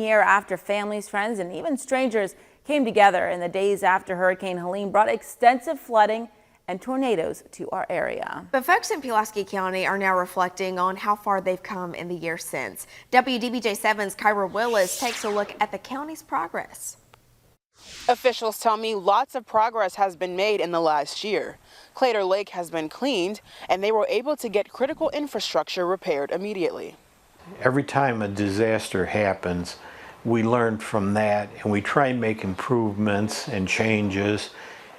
Year after families, friends, and even strangers came together in the days after Hurricane Helene brought extensive flooding and tornadoes to our area. But folks in Pulaski County are now reflecting on how far they've come in the year since. WDBJ7's Kyra Willis takes a look at the county's progress. Officials tell me lots of progress has been made in the last year. Claytor Lake has been cleaned, and they were able to get critical infrastructure repaired immediately. Every time a disaster happens, we learn from that and we try and make improvements and changes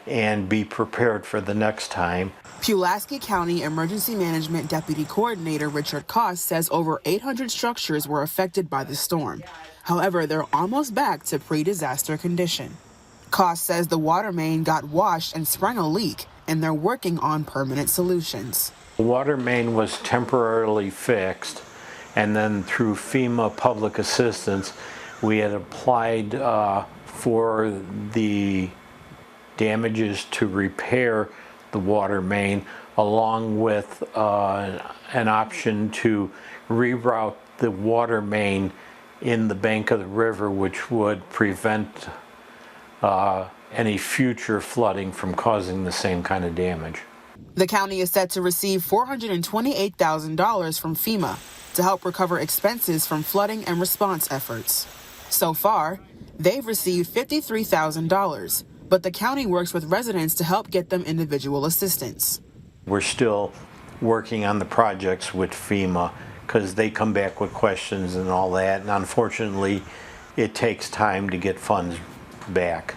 and be prepared for the next time. Pulaski County Emergency Management Deputy Coordinator Richard Koss says over 800 structures were affected by the storm. However, they're almost back to pre-disaster condition. Koss says the water main got washed and sprung a leak, and they're working on permanent solutions. The water main was temporarily fixed, and then through FEMA public assistance, we had applied for the damages to repair the water main, along with an option to reroute the water main in the bank of the river, which would prevent any future flooding from causing the same kind of damage. The county is set to receive $428,000 from FEMA to help recover expenses from flooding and response efforts. So far, they've received $53,000, but the county works with residents to help get them individual assistance. We're still working on the projects with FEMA because they come back with questions and all that, and unfortunately it takes time to get funds back.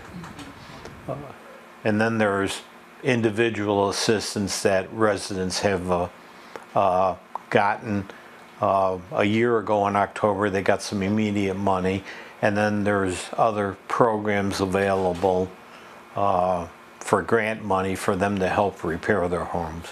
And then there's individual assistance that residents have gotten. A year ago in October, they got some immediate money, and then there's other programs available for grant money for them to help repair their homes.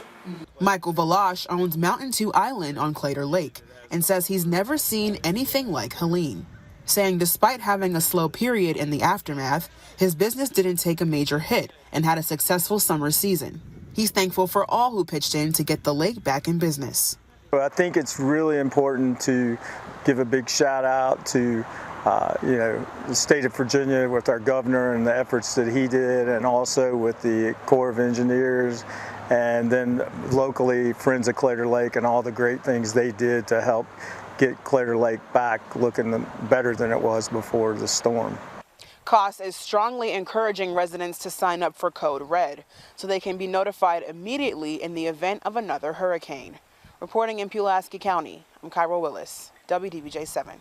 Michael Valash owns Mountain 2 Island on Claytor Lake and says he's never seen anything like Helene, saying despite having a slow period in the aftermath, his business didn't take a major hit and had a successful summer season. He's thankful for all who pitched in to get the lake back in business. I think it's really important to give a big shout out to the state of Virginia with our governor and the efforts that he did, and also with the Corps of Engineers, and then locally Friends of Claytor Lake and all the great things they did to help get Claytor Lake back looking better than it was before the storm. Koss is strongly encouraging residents to sign up for Code Red so they can be notified immediately in the event of another hurricane. Reporting in Pulaski County, I'm Kyra Willis, WDBJ7.